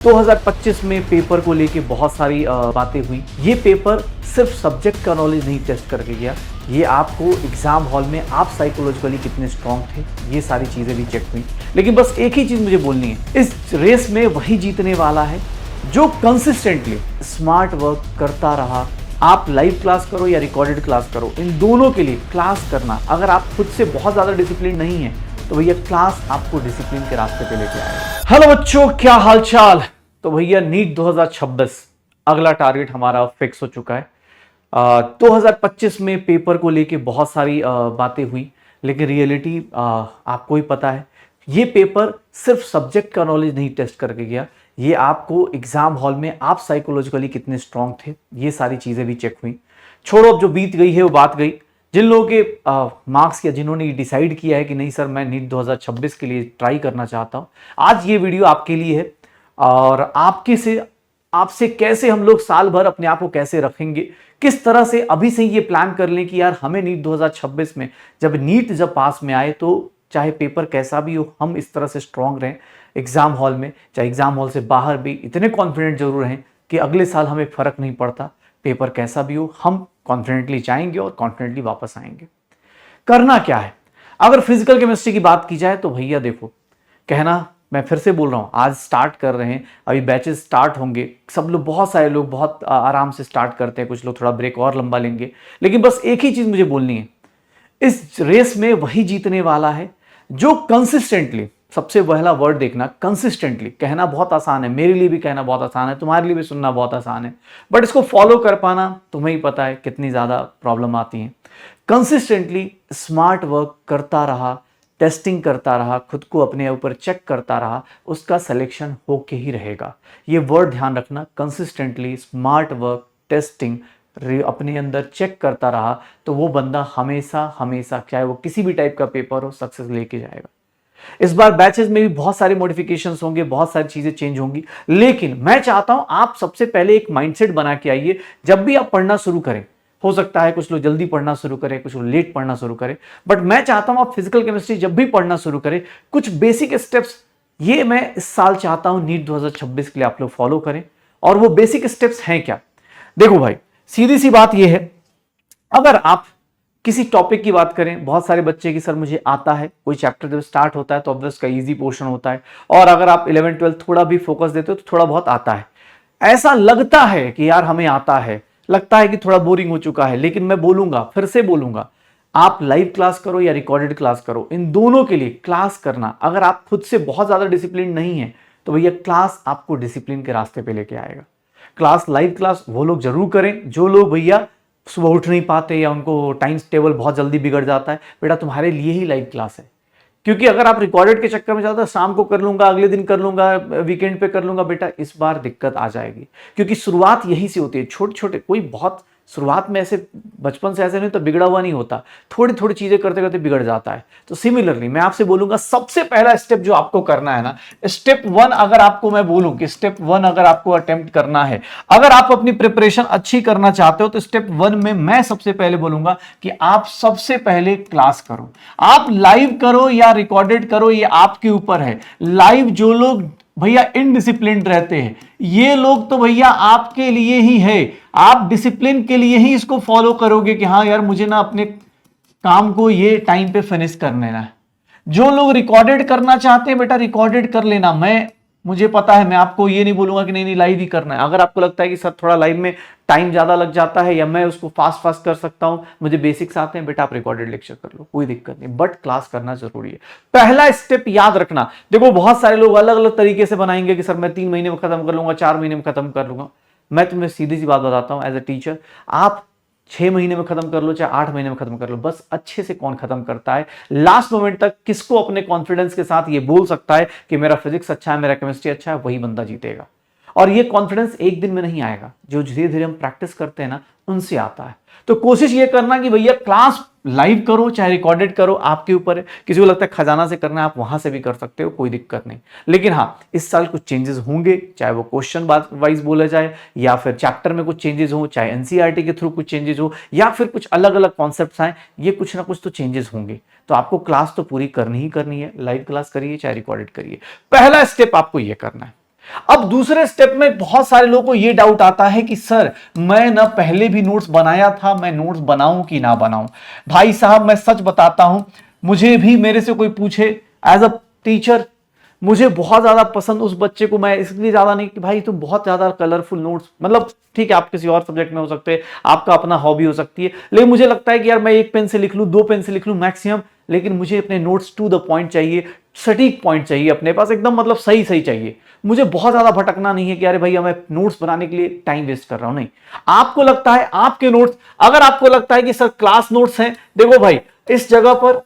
2025 में पेपर को लेके बहुत सारी बातें हुई। ये पेपर सिर्फ सब्जेक्ट का नॉलेज नहीं टेस्ट करके गया, ये आपको एग्जाम हॉल में आप साइकोलॉजिकली कितने स्ट्रांग थे, ये सारी चीजें भी चेक हुई। लेकिन बस एक ही चीज मुझे बोलनी है, इस रेस में वही जीतने वाला है जो कंसिस्टेंटली स्मार्ट वर्क करता रहा। आप लाइव क्लास करो या रिकॉर्डेड क्लास करो, इन दोनों के लिए क्लास करना, अगर आप खुद से बहुत ज्यादा डिसिप्लिन नहीं है तो भैया क्लास आपको डिसिप्लिन के रास्ते पे लेके आएगा। हेलो बच्चों, क्या हालचाल। तो भैया नीट 2026 अगला टारगेट हमारा फिक्स हो चुका है। 2025 में पेपर को लेके बहुत सारी बातें हुई, लेकिन रियलिटी आपको ही पता है, ये पेपर सिर्फ सब्जेक्ट का नॉलेज नहीं टेस्ट करके गया, ये आपको एग्जाम हॉल में आप साइकोलॉजिकली कितने स्ट्रांग थे, ये सारी चीजें भी चेक हुई। छोड़ो, अब जो बीत गई है वो बात गई। जिन लोगों के मार्क्स या जिन्होंने डिसाइड किया है कि नहीं सर मैं नीट 2026 के लिए ट्राई करना चाहता हूं, आज ये वीडियो आपके लिए है। और आपसे कैसे हम लोग साल भर अपने आप को कैसे रखेंगे, किस तरह से अभी से ये प्लान कर लें कि यार हमें नीट 2026 में जब पास में आए तो चाहे पेपर कैसा भी हो, हम इस तरह से स्ट्रांग रहें एग्जाम हॉल में, चाहे एग्जाम हॉल से बाहर भी इतने कॉन्फिडेंट जरूर रहें कि अगले साल हमें फर्क नहीं पड़ता, पेपर कैसा भी हो हम कॉन्फिडेंटली जाएंगे और कॉन्फिडेंटली वापस आएंगे। करना क्या है, अगर फिजिकल केमिस्ट्री की बात की जाए तो भैया देखो, कहना मैं फिर से बोल रहा हूं, आज स्टार्ट कर रहे हैं, अभी बैचेस स्टार्ट होंगे, सब लोग, बहुत सारे लोग बहुत आराम से स्टार्ट करते हैं, कुछ लोग थोड़ा ब्रेक और लंबा लेंगे। लेकिन बस एक ही चीज मुझे बोलनी है, इस रेस में वही जीतने वाला है जो कंसिस्टेंटली, सबसे पहला वर्ड देखना कंसिस्टेंटली, कहना बहुत आसान है, मेरे लिए भी कहना बहुत आसान है, तुम्हारे लिए भी सुनना बहुत आसान है, बट इसको फॉलो कर पाना तुम्हें ही पता है कितनी ज्यादा प्रॉब्लम आती है। कंसिस्टेंटली स्मार्ट वर्क करता रहा, टेस्टिंग करता रहा, खुद को अपने ऊपर चेक करता रहा, उसका सिलेक्शन होके ही रहेगा। ये वर्ड ध्यान रखना, कंसिस्टेंटली स्मार्ट वर्क टेस्टिंग, अपने अंदर चेक करता रहा तो वो बंदा हमेशा हमेशा, चाहे वो किसी भी टाइप का पेपर हो, सक्सेस लेके जाएगा। इस बार बैचेस में भी बहुत सारे मॉडिफिकेशंस होंगे, बहुत सारी चीजें चेंज होंगी, लेकिन मैं चाहता हूं आप सबसे पहले एक माइंडसेट बना के आइए। जब भी आप पढ़ना शुरू करें, हो सकता है कुछ लोग जल्दी पढ़ना शुरू करें, कुछ लोग लेट पढ़ना शुरू करें, बट मैं चाहता हूं आप फिजिकल केमिस्ट्री जब भी पढ़ना शुरू करें, कुछ बेसिक स्टेप्स ये मैं इस साल चाहता हूं नीट 2026 के लिए आप लोग फॉलो करें। और वो बेसिक स्टेप्स हैं क्या, देखो भाई, सीधी सी बात यह है, अगर आप किसी टॉपिक की बात करें, बहुत सारे बच्चे की सर मुझे आता है, कोई चैप्टर जब स्टार्ट होता है तो ऑब्वियस का इजी पोर्शन होता है, और अगर आप 11 12 थोड़ा भी फोकस देते हो तो थोड़ा बहुत आता है। ऐसा लगता है कि यार हमें आता है, लगता है कि थोड़ा बोरिंग हो चुका है, लेकिन मैं बोलूंगा, फिर से बोलूंगा, आप लाइव क्लास करो या रिकॉर्डेड क्लास करो, इन दोनों के लिए क्लास करना, अगर आप खुद से बहुत ज्यादा डिसिप्लिन नहीं है तो भैया क्लास आपको डिसिप्लिन के रास्ते पे लेके आएगा। क्लास, लाइव क्लास वो लोग जरूर करें जो लोग भैया सुबह उठ नहीं पाते या उनको टाइम टेबल बहुत जल्दी बिगड़ जाता है, बेटा तुम्हारे लिए ही लाइव क्लास है। क्योंकि अगर आप रिकॉर्डेड के चक्कर में जाते हो, शाम को कर लूंगा, अगले दिन कर लूंगा, वीकेंड पे कर लूंगा, बेटा इस बार दिक्कत आ जाएगी। क्योंकि शुरुआत यहीं से होती है, छोटे छोटे, कोई बहुत शुरुआत में ऐसे बचपन से ऐसे नहीं तो बिगड़ा हुआ नहीं होता, थोड़ी थोड़ी चीजें करते करते बिगड़ जाता है। तो सिमिलरली मैं आपसे बोलूंगा, सबसे पहला स्टेप जो आपको करना है ना, स्टेप 1, अगर आपको मैं बोलूं कि स्टेप 1 अगर आपको अटेम्प्ट करना है, अगर आप अपनी प्रिपरेशन अच्छी करना चाहते हो, तो स्टेप 1 में मैं सबसे पहले बोलूंगा कि आप सबसे पहले क्लास करो। आप लाइव करो या रिकॉर्डेड करो, ये आपके ऊपर है। लाइव जो लोग भैया इनडिसिप्लिन्ड रहते हैं, ये लोग तो भैया आपके लिए ही है, आप डिसिप्लिन के लिए ही इसको फॉलो करोगे कि हाँ यार मुझे ना अपने काम को ये टाइम पे फिनिश कर लेना है। जो लोग रिकॉर्डेड करना चाहते हैं, बेटा रिकॉर्डेड कर लेना। मुझे पता है, मैं आपको ये नहीं बोलूंगा कि नहीं लाइव ही करना है। अगर आपको लगता है कि सर थोड़ा लाइव में टाइम ज्यादा लग जाता है या मैं उसको फास्ट फास्ट कर सकता हूं, मुझे बेसिक्स आते हैं, बेटा आप रिकॉर्डेड लेक्चर कर लो, कोई दिक्कत नहीं, बट क्लास करना जरूरी है। पहला स्टेप याद रखना। देखो बहुत सारे लोग अलग अलग तरीके से बनाएंगे कि सर मैं 3 महीने में खत्म कर लूंगा, 4 महीने में खत्म कर लूंगा। मैं तुम्हें सीधी सी बात बताता हूं, एज ए टीचर, आप 6 महीने में खत्म कर लो चाहे 8 महीने में खत्म कर लो, बस अच्छे से कौन खत्म करता है, लास्ट मोमेंट तक किसको अपने कॉन्फिडेंस के साथ ये बोल सकता है कि मेरा फिजिक्स अच्छा है, मेरा केमिस्ट्री अच्छा है, वही बंदा जीतेगा। और ये कॉन्फिडेंस एक दिन में नहीं आएगा, जो धीरे धीरे हम प्रैक्टिस करते हैं ना, उनसे आता है। तो कोशिश ये करना कि भैया क्लास लाइव करो चाहे रिकॉर्डेड करो, आपके ऊपर है। किसी को लगता है खजाना से करना है, आप वहां से भी कर सकते हो, कोई दिक्कत नहीं। लेकिन हाँ, इस साल कुछ चेंजेस होंगे, चाहे वो क्वेश्चन वाइज बोला जाए या फिर चैप्टर में कुछ चेंजेस हो, चाहे एनसीईआरटी के थ्रू कुछ चेंजेस हो या फिर कुछ अलग अलग कॉन्सेप्ट्स आए, ये कुछ ना कुछ तो चेंजेस होंगे। तो आपको क्लास तो पूरी करनी ही करनी है, लाइव क्लास करिए चाहे रिकॉर्डेड करिए। पहला स्टेप आपको ये करना है। अब दूसरे स्टेप में बहुत सारे लोगों को यह डाउट आता है कि सर मैं ना पहले भी नोट्स बनाया था, मैं नोट्स बनाऊं कि ना बनाऊं। भाई साहब मैं सच बताता हूं, मुझे भी मेरे से कोई पूछे एज अ टीचर, मुझे बहुत ज्यादा पसंद उस बच्चे को, मैं इसलिए ज्यादा नहीं कि भाई तुम बहुत ज्यादा कलरफुल नोट्स, मतलब ठीक है आप किसी और सब्जेक्ट में हो सकते हैं, आपका अपना हॉबी हो सकती है, लेकिन मुझे लगता है कि यार मैं एक पेन से लिख लूं, दो पेन से लिख लूं मैक्सिमम, लेकिन मुझे अपने नोट्स टू द पॉइंट चाहिए, सटीक पॉइंट चाहिए अपने पास, एकदम मतलब सही सही चाहिए। मुझे बहुत ज्यादा भटकना नहीं है कि अरे भैया मैं नोट्स बनाने के लिए टाइम वेस्ट कर रहा हूं, नहीं। आपको लगता है आपके नोट्स, अगर आपको लगता है कि सर क्लास नोट्स हैं, देखो भाई इस जगह पर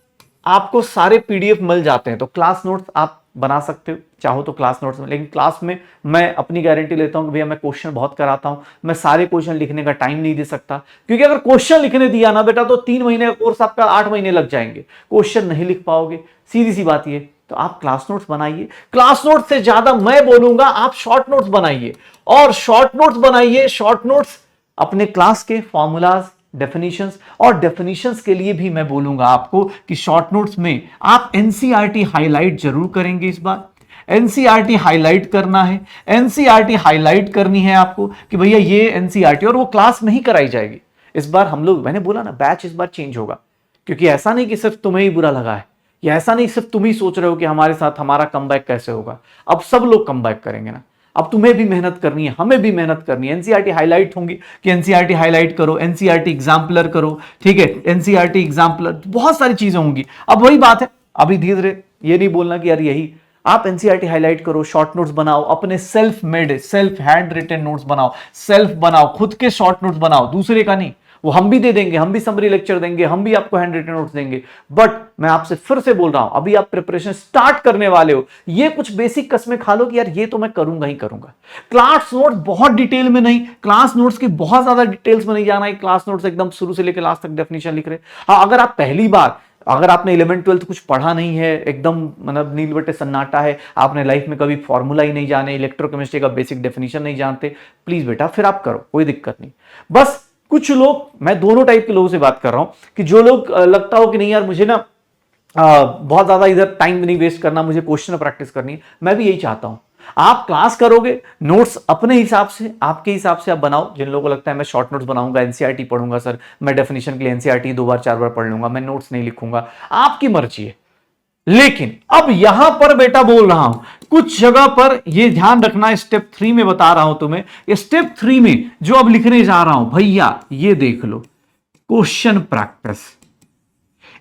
आपको सारे पीडीएफ मिल जाते हैं, तो क्लास नोट्स आप बना सकते हो चाहो तो क्लास नोट्स में, लेकिन क्लास में मैं अपनी गारंटी लेता हूं कि भैया मैं क्वेश्चन बहुत कराता हूं, मैं सारे क्वेश्चन लिखने का टाइम नहीं दे सकता, क्योंकि अगर क्वेश्चन लिखने दिया ना बेटा तो 3 महीने का कोर्स आपका 8 महीने लग जाएंगे, क्वेश्चन नहीं लिख पाओगे, सीधी सी बात ये। तो आप क्लास नोट्स बनाइए, क्लास नोट्स से ज्यादा मैं बोलूंगा आप शॉर्ट नोट्स बनाइए, और शॉर्ट नोट्स बनाइए, शॉर्ट नोट्स अपने क्लास के फॉर्मूलाज, डेफिनेशंस, और डेफिनेशंस के लिए भी मैं बोलूंगा आपको कि शॉर्ट नोट्स में आप एनसीईआरटी हाईलाइट जरूर करेंगे। इस बार एनसीईआरटी हाईलाइट करना है, एनसीईआरटी हाईलाइट करनी है आपको कि भैया ये एनसीईआरटी, और वो क्लास में ही कराई जाएगी इस बार। हम लोग, मैंने बोला ना बैच इस बार चेंज होगा, क्योंकि ऐसा नहीं कि सिर्फ तुम्हें ही बुरा लगा है, या ऐसा नहीं सिर्फ तुम ही सोच रहे हो कि हमारे साथ हमारा कमबैक कैसे होगा, अब सब लोग कमबैक करेंगे ना, अब तुम्हें भी मेहनत करनी है, हमें भी मेहनत करनी है। एनसीईआरटी हाईलाइट होंगी कि एनसीईआरटी हाईलाइट करो, एनसीईआरटी एग्जाम्पलर करो, ठीक है, एनसीईआरटी एग्जाम्पलर, बहुत सारी चीजें होंगी। अब वही बात है, अभी धीरे धीरे ये नहीं बोलना कि यार यही, आप एनसीईआरटी हाईलाइट करो, शॉर्ट नोट्स बनाओ, अपने self made, self hand written notes बनाओ, सेल्फ बनाओ, खुद के शॉर्ट नोट्स बनाओ, दूसरे का नहीं। वो हम भी दे देंगे, हम भी समरी लेक्चर देंगे, हम भी आपको हैंड रिटन नोट्स देंगे, बट मैं आपसे फिर से बोल रहा हूं, अभी आप प्रिपरेशन स्टार्ट करने वाले हो, ये कुछ बेसिक कसमें खा लो कि यार ये तो मैं करूंगा ही करूंगा। क्लास नोट्स बहुत डिटेल में नहीं, क्लास नोट्स की बहुत ज्यादा डिटेल्स में नहीं जाना है, क्लास नोट्स एकदम शुरू से लेकर लास्ट तक डेफिनेशन लिख रहे। हाँ, अगर आप पहली बार, अगर आपने 11th-12th कुछ पढ़ा नहीं है, एकदम मतलब नील बटे सन्नाटा है, आपने लाइफ में कभी फॉर्मूला ही नहीं जाने, इलेक्ट्रोकेमिस्ट्री का बेसिक डेफिनेशन नहीं जानते, प्लीज बेटा फिर आप करो, कोई दिक्कत नहीं। बस कुछ लोग, मैं दोनों टाइप के लोगों से बात कर रहा हूं, कि जो लोग लगता हो कि नहीं यार मुझे ना बहुत ज्यादा इधर टाइम नहीं वेस्ट करना, मुझे क्वेश्चन प्रैक्टिस करनी है, मैं भी यही चाहता हूं। आप क्लास करोगे, नोट्स अपने हिसाब से, आपके हिसाब से आप बनाओ। जिन लोगों को लगता है मैं शॉर्ट नोट्स बनाऊंगा, एनसीईआरटी पढ़ूंगा सर, मैं डेफिनेशन के लिए एनसीईआरटी 2 बार 4 बार पढ़ लूंगा, मैं नोट्स नहीं लिखूंगा, आपकी मर्जी है। लेकिन अब यहां पर बेटा बोल रहा हूं, कुछ जगह पर यह ध्यान रखना, स्टेप 3 में बता रहा हूं तुम्हें, स्टेप 3 में जो अब लिखने जा रहा हूं भैया, ये देख लो, क्वेश्चन प्रैक्टिस,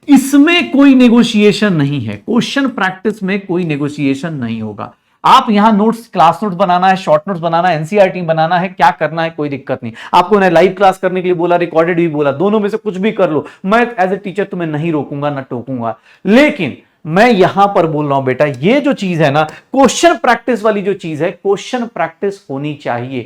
इसमें कोई नेगोशिएशन नहीं है, क्वेश्चन प्रैक्टिस में कोई नेगोशिएशन नहीं होगा। आप यहां नोट्स, क्लास नोट्स बनाना है, शॉर्ट नोट्स बनाना है, एनसीईआरटी बनाना है, क्या करना है कोई दिक्कत नहीं। आपको ना लाइव क्लास करने के लिए बोला, रिकॉर्डेड भी बोला, दोनों में से कुछ भी कर लो, मैं एज ए टीचर तुम्हें नहीं रोकूंगा ना टोकूंगा। लेकिन मैं यहां पर बोल रहा हूं बेटा, ये जो चीज है ना, क्वेश्चन प्रैक्टिस वाली जो चीज है, क्वेश्चन प्रैक्टिस होनी चाहिए।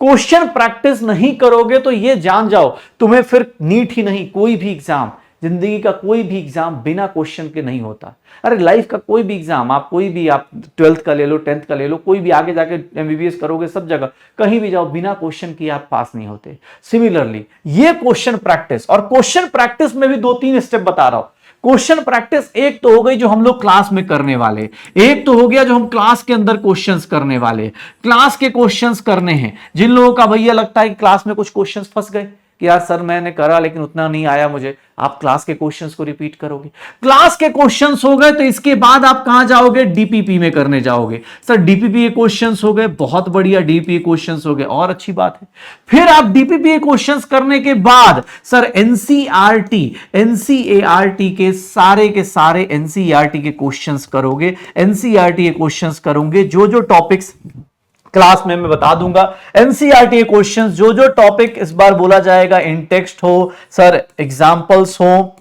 क्वेश्चन प्रैक्टिस नहीं करोगे तो ये जान जाओ, तुम्हें फिर नीट ही नहीं, कोई भी एग्जाम, जिंदगी का कोई भी एग्जाम बिना क्वेश्चन के नहीं होता। अरे लाइफ का कोई भी एग्जाम, आप कोई भी, आप 12th का ले लो, 10th का ले लो, कोई भी आगे जाके एमबीबीएस करोगे, सब जगह कहीं भी जाओ, बिना क्वेश्चन किए आप पास नहीं होते। सिमिलरली ये क्वेश्चन प्रैक्टिस, और क्वेश्चन प्रैक्टिस में भी 2-3 स्टेप बता रहा हूं। क्वेश्चन प्रैक्टिस एक तो हो गई जो हम लोग क्लास में करने वाले, एक तो हो गया जो हम क्लास के अंदर क्वेश्चंस करने वाले। क्लास के क्वेश्चंस करने हैं, जिन लोगों का भैया लगता है कि क्लास में कुछ क्वेश्चंस फंस गए कि यार सर मैंने करा लेकिन उतना नहीं आया मुझे, आप क्लास के क्वेश्चंस को रिपीट करोगे। क्लास के क्वेश्चंस हो गए तो इसके बाद आप कहां जाओगे, डीपीपी में करने जाओगे। सर डीपीपी के क्वेश्चंस हो गए, बहुत बढ़िया, डीपीपी क्वेश्चंस हो गए, और अच्छी बात है। फिर आप डीपीपी क्वेश्चंस करने के बाद सर एनसीईआरटी, एनसीईआरटी के सारे एनसीईआरटी के क्वेश्चंस करोगे, एनसीईआरटी के क्वेश्चंस करोगे, जो जो टॉपिक्स क्लास में मैं बता दूंगा, एनसीईआरटी क्वेश्चंस, जो जो टॉपिक इस बार बोला जाएगा, इन टेक्स्ट हो सर, एग्जांपल्स हो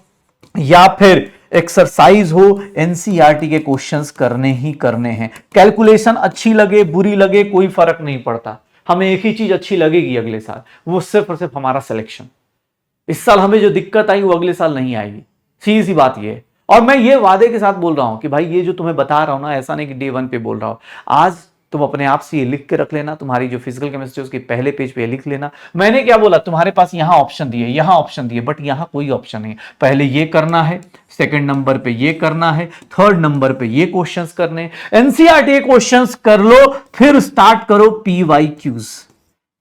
या फिर एक्सरसाइज हो, एनसीईआरटी के क्वेश्चंस करने ही करने हैं। कैलकुलेशन अच्छी लगे बुरी लगे कोई फर्क नहीं पड़ता, हमें एक ही चीज अच्छी लगेगी अगले साल, वो सिर्फ और सिर्फ हमारा सिलेक्शन। इस साल हमें जो दिक्कत आई वो अगले साल नहीं आएगी, सीधी सी बात ये है। और मैं ये वादे के साथ बोल रहा हूं कि भाई ये जो तुम्हें बता रहा हूं ना, ऐसा नहीं कि डे 1 पे बोल रहा हूं, आज तुम अपने आप से ये लिख के रख लेना, तुम्हारी जो फिजिकल केमिस्ट्री उसके पहले पेज पे लिख लेना। मैंने क्या बोला, तुम्हारे पास यहां ऑप्शन दिए, यहां ऑप्शन दिए, बट यहां कोई ऑप्शन नहीं है। पहले ये करना है, सेकंड नंबर पे ये करना है, थर्ड नंबर पे ये क्वेश्चंस करने। एनसीईआरटी क्वेश्चंस कर लो, फिर स्टार्ट करो PYQs.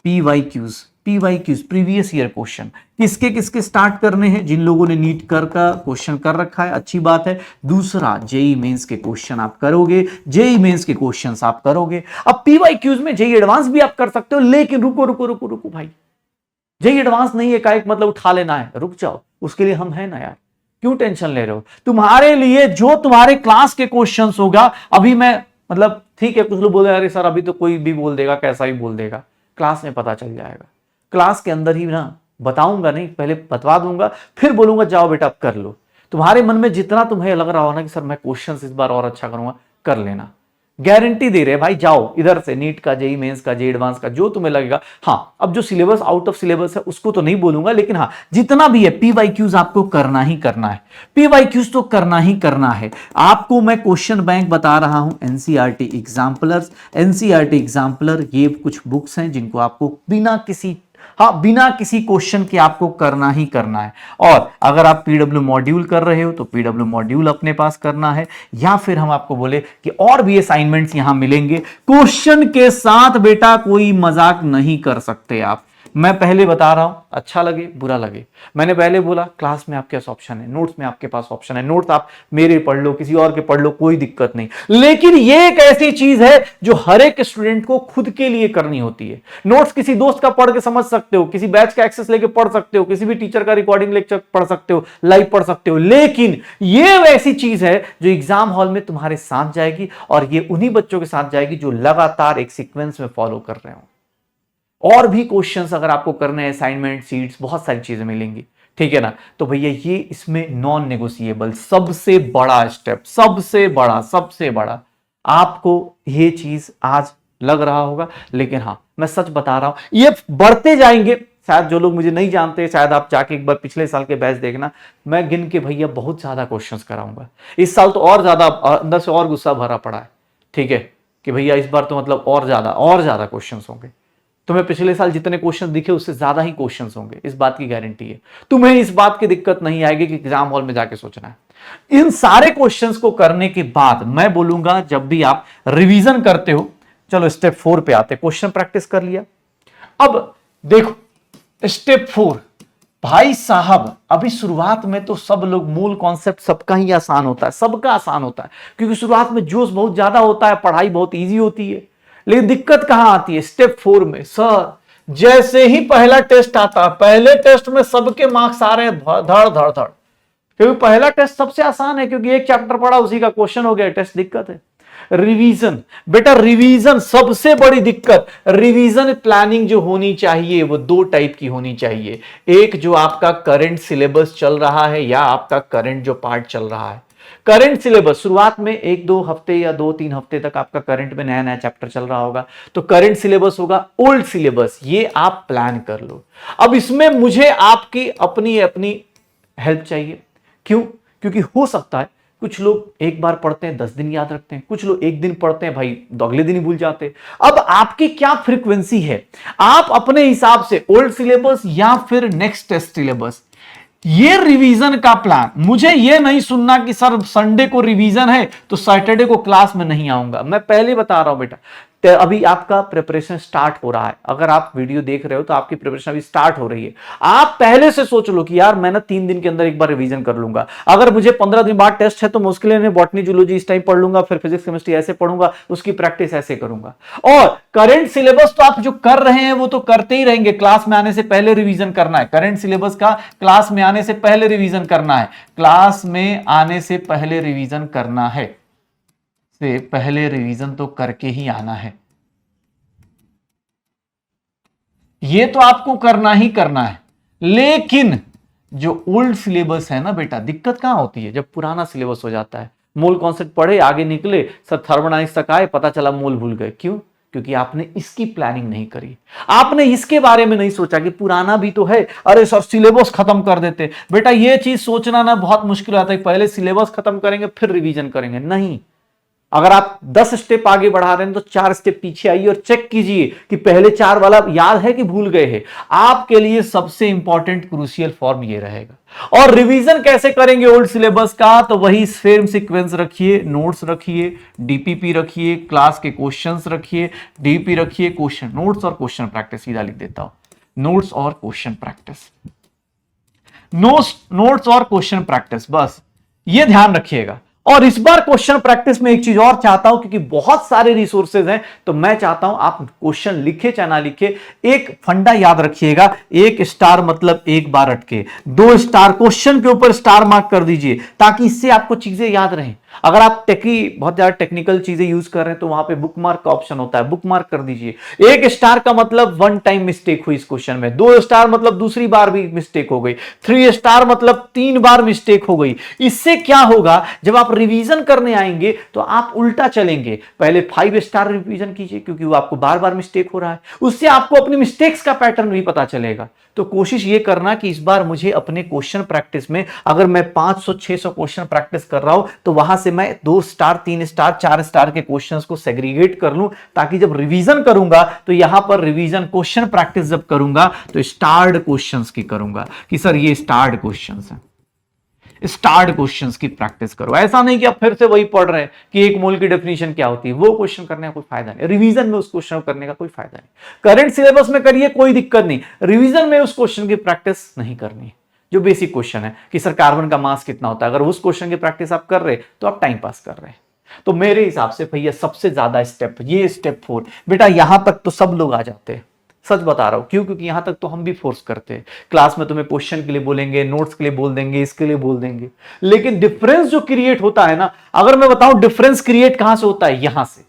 PYQs previous year question किसके किसके स्टार्ट करने हैं, जिन लोगों ने नीट कर का क्वेश्चन कर रखा है, अच्छी बात है। दूसरा, जेई मेंस के क्वेश्चन आप करोगे, जेई मेंस के क्वेश्चंस आप करोगे। अब पीवाईक्यूज में जेई एडवांस भी आप कर सकते हो, लेकिन रुको रुको रुको रुको भाई, जेई एडवांस नहीं है का मतलब उठा लेना है, रुक जाओ, उसके लिए हम है ना यार, क्यों टेंशन ले रहे हो। तुम्हारे लिए जो तुम्हारे क्लास के क्वेश्चंस होगा, अभी मैं मतलब ठीक है, कुछ लोग बोले अरे सर अभी तो कोई भी बोल देगा, कैसा भी बोल देगा, क्लास में पता चल जाएगा। क्लास के अंदर ही ना बताऊंगा, नहीं पहले बतवा दूंगा, फिर बोलूंगा जाओ बेटा अब कर लो। तुम्हारे मन में जितना तुम्हें लग रहा हो ना कि सर मैं क्वेश्चंस इस बार और अच्छा करूंगा, कर लेना, गारंटी दे रहे भाई। जाओ इधर से नीट का, जेई मेंस का, जेई एडवांस का, जो तुम्हें लगेगा। हाँ, अब जो सिलेबस आउट ऑफ सिलेबस है उसको तो नहीं बोलूंगा, लेकिन हाँ जितना भी है पीवाईक्यूज आपको करना ही करना है। पीवाईक्यूज तो करना ही करना है। आपको मैं क्वेश्चन बैंक बता रहा हूं, एनसीईआरटी एग्जाम्पलर्स, एनसीईआरटी एग्जाम्पलर, ये कुछ बुक्स हैं जिनको आपको बिना किसी क्वेश्चन के आपको करना ही करना है। और अगर आप पीडब्ल्यू मॉड्यूल कर रहे हो तो पीडब्ल्यू मॉड्यूल अपने पास करना है, या फिर हम आपको बोले कि और भी असाइनमेंट्स यहां मिलेंगे। क्वेश्चन के साथ बेटा कोई मजाक नहीं कर सकते आप। मैं पहले बता रहा हूं, अच्छा लगे बुरा लगे, मैंने पहले बोला क्लास में आपके पास ऑप्शन है, नोट्स में आपके पास ऑप्शन है, नोट्स आप मेरे पढ़ लो, किसी और के पढ़ लो, कोई दिक्कत नहीं। लेकिन ये एक ऐसी चीज है जो हर एक स्टूडेंट को खुद के लिए करनी होती है। नोट्स किसी दोस्त का पढ़ के समझ सकते हो, किसी बैच का एक्सेस लेके पढ़ सकते हो, किसी भी टीचर का रिकॉर्डिंग लेक्चर पढ़ सकते हो, लाइव पढ़ सकते हो, लेकिन ये वैसी चीज है जो एग्जाम हॉल में तुम्हारे साथ जाएगी, और ये उन्हीं बच्चों के साथ जाएगी जो लगातार एक सीक्वेंस में फॉलो कर रहे हो। और भी क्वेश्चंस अगर आपको करने हैं, असाइनमेंट सीट्स, बहुत सारी चीजें मिलेंगी, ठीक है ना। तो भैया ये इसमें नॉन नेगोशिएबल सबसे बड़ा स्टेप, सबसे बड़ा आपको ये चीज आज लग रहा होगा, लेकिन हाँ मैं सच बता रहा हूं ये बढ़ते जाएंगे। शायद जो लोग मुझे नहीं जानते, शायद आप जाके एक बार पिछले साल के बैच देखना, मैं गिन के भैया बहुत ज्यादा क्वेश्चंस कराऊंगा। इस साल तो और ज्यादा अंदर से और गुस्सा भरा पड़ा है, ठीक है, कि भैया इस बार तो मतलब और ज्यादा क्वेश्चंस होंगे। तुम्हें पिछले साल जितने क्वेश्चन दिखे उससे ज्यादा ही क्वेश्चंस होंगे, इस बात की गारंटी है। तुम्हें इस बात की दिक्कत नहीं आएगी कि एग्जाम हॉल में जाके सोचना है। इन सारे क्वेश्चंस को करने के बाद मैं बोलूंगा जब भी आप रिवीजन करते हो, चलो स्टेप 4 पे आते, क्वेश्चन प्रैक्टिस कर लिया। अब देखो स्टेप 4, भाई साहब अभी शुरुआत में तो सब लोग, मूल कॉन्सेप्ट सबका ही आसान होता है, सबका आसान होता है, क्योंकि शुरुआत में जोश बहुत ज्यादा होता है, पढ़ाई बहुत ईजी होती है। लेकिन दिक्कत कहां आती है, स्टेप 4 में। सर जैसे ही पहला टेस्ट आता है, पहले टेस्ट में सबके मार्क्स आ रहे हैं धड़ धड़ धड़, क्योंकि पहला टेस्ट सबसे आसान है, क्योंकि एक चैप्टर पढ़ा उसी का क्वेश्चन हो गया, टेस्ट दिक्कत है। रिवीजन, बेटा रिवीजन सबसे बड़ी दिक्कत। रिवीजन प्लानिंग जो होनी चाहिए वो 2 टाइप की होनी चाहिए। एक जो आपका करंट सिलेबस चल रहा है, या आपका करंट जो पार्ट चल रहा है। करंट सिलेबस शुरुआत में 1-2 हफ्ते या 2-3 हफ्ते तक आपका करंट में नया नया चैप्टर चल रहा होगा, तो करंट सिलेबस होगा, ओल्ड सिलेबस, ये आप प्लान कर लो। अब इसमें मुझे आपकी अपनी हेल्प चाहिए। क्यों? क्योंकि हो सकता है कुछ लोग एक बार पढ़ते हैं 10 दिन याद रखते हैं, कुछ लोग एक दिन पढ़ते हैं भाई अगले दिन ही भूल जाते। अब आपकी क्या फ्रीक्वेंसी है, आप अपने हिसाब से ओल्ड सिलेबस या फिर नेक्स्ट टेस्ट सिलेबस, ये रिवीजन का प्लान। मुझे ये नहीं सुनना कि सर संडे को रिवीजन है तो सैटरडे को क्लास में नहीं आऊंगा। मैं पहले बता रहा हूं बेटा, अभी आपका प्रिपरेशन स्टार्ट हो रहा है। अगर आप वीडियो देख रहे हो तो आपकी प्रिपरेशन अभी स्टार्ट हो रही है। आप पहले से सोच लो कि यार मैं ना 3 दिन के अंदर एक बार रिवीजन कर लूंगा। अगर मुझे 15 दिन बाद टेस्ट है तो मैं उसके लिए बॉटनी जूलॉजी इस टाइम पढ़ लूंगा, फिर फिजिक्स केमिस्ट्री ऐसे पढ़ूंगा, उसकी प्रैक्टिस ऐसे करूंगा। और करंट सिलेबस तो आप जो कर रहे हैं वो तो करते ही रहेंगे, क्लास में आने से पहले रिवीजन करना है। करंट सिलेबस का क्लास में आने से पहले रिवीजन करना है, क्लास में आने से पहले रिवीजन करना है, से पहले रिवीजन तो करके ही आना है। ये तो आपको करना ही करना है। लेकिन जो ओल्ड सिलेबस है ना बेटा, दिक्कत कहां होती है, जब पुराना सिलेबस हो जाता है। मूल कॉन्सेप्ट पढ़े, आगे निकले, सब थर्मोडायनामिक्स तक आए, पता चला मूल भूल गए। क्यों? क्योंकि आपने इसकी प्लानिंग नहीं करी, आपने इसके बारे में नहीं सोचा कि पुराना भी तो है, अरे सर सिलेबस खत्म कर देते। बेटा ये चीज सोचना ना बहुत मुश्किल आता है, पहले सिलेबस खत्म करेंगे फिर रिवीजन करेंगे, नहीं। अगर आप 10 स्टेप आगे बढ़ा रहे हैं तो 4 स्टेप पीछे आइए और चेक कीजिए कि पहले 4 वाला याद है कि भूल गए हैं। आपके लिए सबसे इंपॉर्टेंट क्रूशियल फॉर्म ये रहेगा। और रिवीजन कैसे करेंगे ओल्ड सिलेबस का, तो वही सेम सीक्वेंस रखिए, नोट्स रखिए, डीपीपी रखिए, क्लास के क्वेश्चंस रखिए, डीपी रखिए, क्वेश्चन नोट्स और क्वेश्चन प्रैक्टिस। सीधा लिख देता हूं, नोट्स और क्वेश्चन प्रैक्टिस, नोट्स और क्वेश्चन प्रैक्टिस, बस ये ध्यान रखिएगा। और इस बार क्वेश्चन प्रैक्टिस में एक चीज और चाहता हूं, क्योंकि बहुत सारे रिसोर्सेज हैं, तो मैं चाहता हूं आप क्वेश्चन लिखे चाहे ना लिखे, एक फंडा याद रखिएगा, 1 स्टार मतलब 1 बार अटके, 2 स्टार क्वेश्चन के ऊपर स्टार मार्क कर दीजिए, ताकि इससे आपको चीजें याद रहें। अगर आप बहुत ज्यादा टेक्निकल चीजें यूज कर रहे हैं तो वहां पे बुक मार्क का ऑप्शन होता है, बुक मार्क कर दीजिए। 1 स्टार का मतलब 1 टाइम मिस्टेक हुई इस क्वेश्चन में, 2 स्टार मतलब दूसरी बार भी मिस्टेक हो गई, 3 स्टार मतलब 3 बार मिस्टेक हो गई। इससे क्या होगा, जब आप रिवीजन करने आएंगे तो आप उल्टा चलेंगे, पहले 5 स्टार रिवीजन कीजिए, क्योंकि वो आपको बार बार मिस्टेक हो रहा है, उससे आपको अपनी मिस्टेक्स का पैटर्न भी पता चलेगा। तो कोशिश ये करना कि इस बार मुझे अपने क्वेश्चन प्रैक्टिस में, अगर मैं 500-600 क्वेश्चन प्रैक्टिस कर रहा हूं, तो वहां से मैं 2 स्टार, 3 स्टार, 4 स्टार के क्वेश्चंस को सेग्रीगेट कर लूं, ताकि जब रिवीजन करूंगा तो यहां पर रिवीजन क्वेश्चन प्रैक्टिस जब करूंगा तो स्टार्ड क्वेश्चंस की करूंगा, कि सर ये स्टार्ड क्वेश्चंस हैं, स्टार्ड क्वेश्चंस की प्रैक्टिस करो। ऐसा नहीं कि आप फिर से वही पढ़ रहे हैं कि एक मोल की डेफिनेशन क्या होती है, वो क्वेश्चन करने का कोई फायदा नहीं, रिवीजन में उस क्वेश्चन करने का कोई फायदा नहीं। करंट सिलेबस में करिए कोई दिक्कत नहीं, रिवीजन में उस क्वेश्चन की प्रैक्टिस नहीं करनी, जो बेसिक क्वेश्चन है कि सर कार्बन का मास कितना होता है, अगर उस क्वेश्चन की प्रैक्टिस आप कर रहे तो आप टाइम पास कर रहे हैं। तो मेरे हिसाब से भैया सबसे ज्यादा स्टेप ये स्टेप 4, बेटा यहां तक तो सब लोग आ जाते हैं, सच बता रहा हूं, क्यों, क्योंकि यहां तक तो हम भी फोर्स करते हैं। क्लास में तुम्हें क्वेश्चन के लिए बोलेंगे, नोट्स के लिए बोल देंगे, इसके लिए बोल देंगे, लेकिन डिफरेंस जो क्रिएट होता है ना, अगर मैं बताऊं डिफरेंस क्रिएट कहां से होता है, यहां से।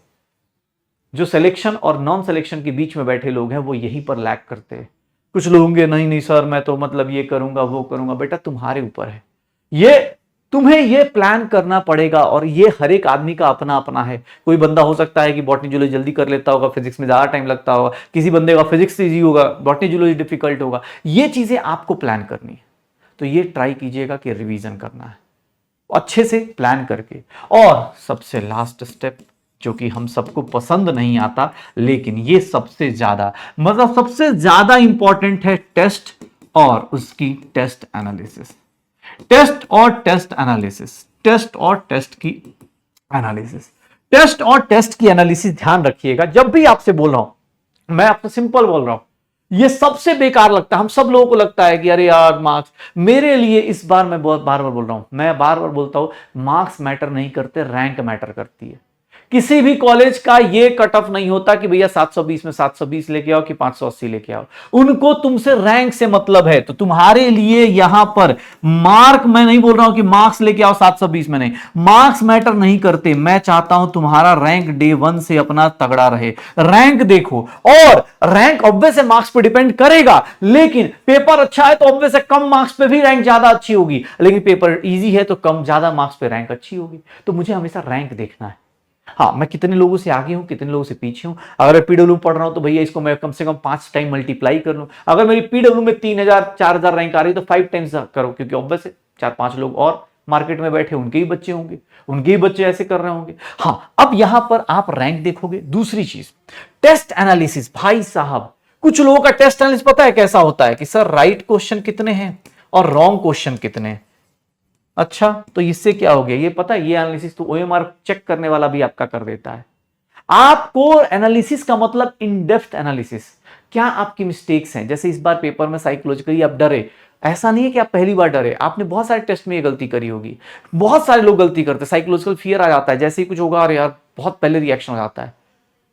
जो सिलेक्शन और नॉन सिलेक्शन के बीच में बैठे लोग हैं वो यहीं पर लैग करते हैं। कुछ लोग होंगे नहीं नहीं सर मैं तो मतलब ये करूंगा वो करूंगा, बेटा तुम्हारे ऊपर है, ये तुम्हें ये प्लान करना पड़ेगा, और ये हर एक आदमी का अपना अपना है। कोई बंदा हो सकता है कि बॉटनी जूलॉजी जल्दी कर लेता होगा, फिजिक्स में ज्यादा टाइम लगता होगा, किसी बंदे का फिजिक्स इजी होगा, बॉटनी जूलॉजी डिफिकल्ट होगा। ये चीजें आपको प्लान करनी है, तो ये ट्राई कीजिएगा कि रिवीजन करना है अच्छे से प्लान करके। और सबसे लास्ट स्टेप जो कि हम सबको पसंद नहीं आता, लेकिन ये सबसे ज्यादा मतलब सबसे ज्यादा इंपॉर्टेंट है, टेस्ट और उसकी टेस्ट एनालिसिस। टेस्ट और टेस्ट एनालिसिस, टेस्ट और टेस्ट की एनालिसिस, टेस्ट और टेस्ट की एनालिसिस ध्यान रखिएगा। जब भी आपसे बोल रहा हूं, मैं आपको सिंपल बोल रहा हूं, ये सबसे बेकार लगता है। हम सब लोगों को लगता है कि अरे यार मार्क्स, मेरे लिए इस बार मैं बहुत बार बार बोल रहा हूं, मैं बार बार बोलता हूं, मार्क्स मैटर नहीं करते, रैंक मैटर करती है। किसी भी कॉलेज का ये कट ऑफ नहीं होता कि भैया 720 में 720 लेके आओ कि 580 लेके आओ, उनको तुमसे रैंक से मतलब है। तो तुम्हारे लिए यहां पर मार्क, मैं नहीं बोल रहा हूं कि मार्क्स लेके आओ 720 में, नहीं, मार्क्स मैटर नहीं करते। मैं चाहता हूं तुम्हारा रैंक डे 1 से अपना तगड़ा रहे, रैंक देखो। और रैंक ऑब्वियस है मार्क्स पे डिपेंड करेगा, लेकिन पेपर अच्छा है तो ऑब्वियस है कम मार्क्स पे भी रैंक ज्यादा अच्छी होगी, लेकिन पेपर इजी है तो कम ज्यादा मार्क्स पे रैंक अच्छी होगी। तो मुझे हमेशा रैंक देखना है। हाँ, मैं कितने लोगों से आगे हूं, कितने लोगों से पीछे हूं। अगर मैं पीडब्ल्यू पढ़ रहा हूं तो भैया इसको मैं कम से कम 5 टाइम मल्टीप्लाई कर लूं। अगर मेरी पीडब्ल्यू में 3000 4000 रैंक आ रही है तो 5 टाइम्स करो, क्योंकि ऑब्वियस है 4-5 लोग और मार्केट में बैठे, उनके ही बच्चे होंगे, उनके ही बच्चे ऐसे कर रहे होंगे। हाँ, अब यहां पर आप रैंक देखोगे। दूसरी चीज, टेस्ट एनालिसिस। भाई साहब, कुछ लोगों का टेस्ट एनालिसिस पता है कैसा होता है कि सर राइट क्वेश्चन कितने हैं और रॉन्ग क्वेश्चन कितने हैं। अच्छा, तो इससे क्या हो गया, ये पता है, ये एनालिसिस तो ओएमआर चेक करने वाला भी आपका कर देता है। आपको एनालिसिस का मतलब इन डेप्थ एनालिसिस, क्या आपकी मिस्टेक्स हैं। जैसे इस बार पेपर में साइकोलॉजिकली आप डरे, ऐसा नहीं है कि आप पहली बार डरे, आपने बहुत सारे टेस्ट में ये गलती करी होगी। बहुत सारे लोग गलती करते हैं, साइकोलॉजिकल फियर आ जाता है, जैसे ही कुछ होगा अरे यार बहुत पहले रिएक्शन हो जाता है।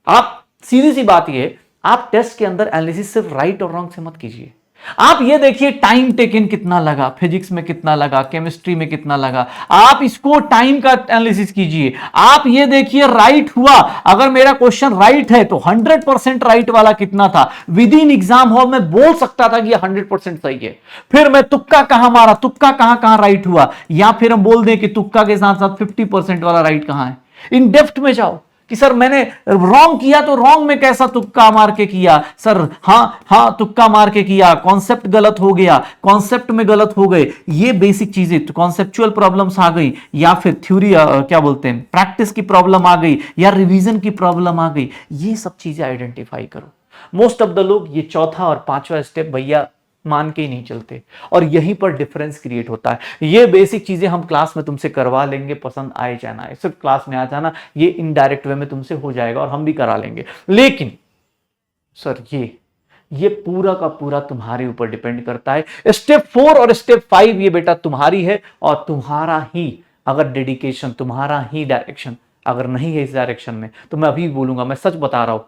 आप सीधी सी बात ये, आप टेस्ट के अंदर एनालिसिस सिर्फ राइट और रॉन्ग से मत कीजिए। आप ये देखिए टाइम टेकन कितना लगा, फिजिक्स में कितना लगा, केमिस्ट्री में कितना लगा, आप इसको टाइम का एनालिसिस कीजिए। आप ये देखिए राइट हुआ, अगर मेरा क्वेश्चन राइट है तो 100% राइट वाला कितना था। विद इन एग्जाम हॉल में बोल सकता था कि ये 100% सही है, फिर मैं तुक्का कहां मारा, तुक्का कहां राइट हुआ, या फिर हम बोल दें कि तुक्का के साथ साथ 50% वाला राइट कहां है। इन डेप्थ में जाओ, कि सर मैंने रॉन्ग किया तो रॉन्ग में कैसा तुक्का मार के किया सर, हाँ हाँ तुक्का मार के किया, कॉन्सेप्ट गलत हो गया, कॉन्सेप्ट में गलत हो गए, ये बेसिक चीजें कॉन्सेप्चुअल प्रॉब्लम्स आ गई, या फिर थ्योरी क्या बोलते हैं प्रैक्टिस की प्रॉब्लम आ गई, या रिवीजन की प्रॉब्लम आ गई, ये सब चीजें आइडेंटिफाई करो। मोस्ट ऑफ द लोग ये चौथा और पांचवा स्टेप भैया मान के ही नहीं चलते, और यहीं पर डिफरेंस क्रिएट होता है। ये बेसिक चीजें हम क्लास में तुमसे करवा लेंगे, पसंद आए चाहे ना आए, सिर्फ क्लास में आ जाना, ये इनडायरेक्ट वे में तुमसे हो जाएगा और हम भी करा लेंगे। लेकिन सर ये पूरा का पूरा तुम्हारे ऊपर डिपेंड करता है। स्टेप 4 और स्टेप 5 ये बेटा तुम्हारी है, और तुम्हारा ही अगर डेडिकेशन, तुम्हारा ही डायरेक्शन अगर नहीं है इस डायरेक्शन में, तो मैं अभी बोलूंगा, मैं सच बता रहा हूं,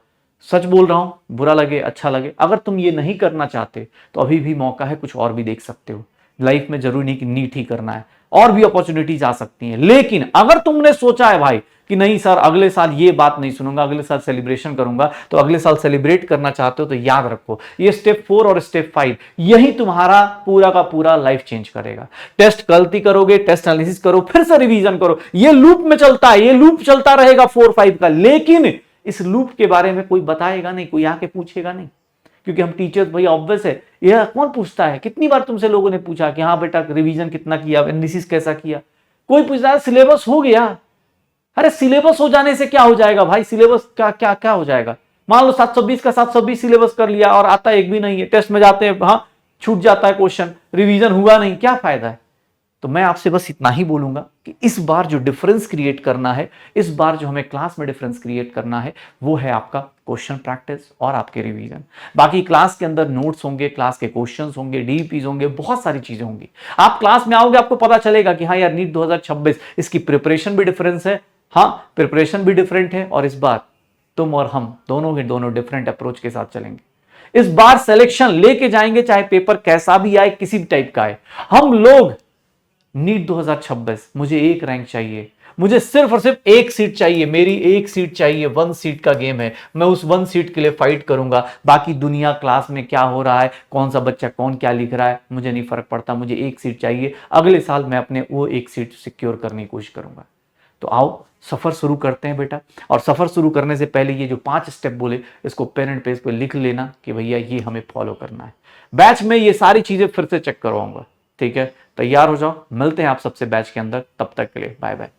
सच बोल रहा हूं, बुरा लगे अच्छा लगे, अगर तुम ये नहीं करना चाहते तो अभी भी मौका है, कुछ और भी देख सकते हो। लाइफ में जरूरी नहीं कि नीट ही करना है, और भी अपॉर्चुनिटीज आ सकती हैं। लेकिन अगर तुमने सोचा है भाई कि नहीं सर अगले साल ये बात नहीं सुनूंगा, अगले साल सेलिब्रेशन करूंगा, तो अगले साल सेलिब्रेट करना चाहते हो तो याद रखो, ये स्टेप 4 और स्टेप 5 यही तुम्हारा पूरा का पूरा लाइफ चेंज करेगा। टेस्ट गलती करोगे, टेस्ट एनालिसिस करो, फिर से रिवीजन करो, ये लूप में चलता है, ये लूप चलता रहेगा 4-5 का। लेकिन इस लूप के बारे में कोई बताएगा नहीं, कोई आके पूछेगा नहीं, क्योंकि हम टीचर्स भाई ऑब्वियस है, यह कौन पूछता है? कितनी बार तुमसे लोगों ने पूछा कि हाँ बेटा रिवीजन कितना किया, एनालिसिस कैसा किया? कोई पूछता है सिलेबस हो गया। अरे सिलेबस हो जाने से क्या हो जाएगा भाई? सिलेबस क्या क्या क्या हो जाएगा? मान लो 720 का 720 सिलेबस कर लिया और आता एक भी नहीं है, टेस्ट में जाते हैं हाँ छूट जाता है क्वेश्चन, रिवीजन हुआ नहीं, क्या फायदा है? तो मैं आपसे बस इतना ही बोलूंगा कि इस बार जो डिफरेंस क्रिएट करना है, इस बार जो हमें क्लास में डिफरेंस क्रिएट करना है, वो है आपका क्वेश्चन प्रैक्टिस और आपके रिवीजन। बाकी क्लास के अंदर नोट्स होंगे, क्लास के क्वेश्चंस होंगे, डीपीज होंगे, बहुत सारी चीजें होंगी। आप क्लास में आओगे आपको पता चलेगा कि हाँ यार नीट 2026 इसकी प्रिपरेशन भी डिफरेंस है, हाँ प्रिपरेशन भी डिफरेंट है, और इस बार तुम और हम दोनों के दोनों डिफरेंट अप्रोच के साथ चलेंगे। इस बार सिलेक्शन लेके जाएंगे, चाहे पेपर कैसा भी आए, किसी भी टाइप का आए। हम लोग नीट 2026 मुझे एक रैंक चाहिए, मुझे सिर्फ और सिर्फ एक सीट चाहिए, मेरी एक सीट चाहिए, 1 सीट का गेम है, मैं उस 1 सीट के लिए फाइट करूंगा। बाकी दुनिया क्लास में क्या हो रहा है, कौन सा बच्चा कौन क्या लिख रहा है, मुझे नहीं फर्क पड़ता, मुझे एक सीट चाहिए। अगले साल मैं अपने वो एक सीट सिक्योर करने की कोशिश करूंगा। तो आओ सफर शुरू करते हैं बेटा, और सफर शुरू करने से पहले ये जो 5 स्टेप बोले इसको पेन एंड पेज पे लिख लेना कि भैया ये हमें फॉलो करना है। बैच में ये सारी चीजें फिर से चेक करवाऊंगा, ठीक है? तैयार हो जाओ, मिलते हैं आप सबसे बैच के अंदर, तब तक के लिए बाय बाय।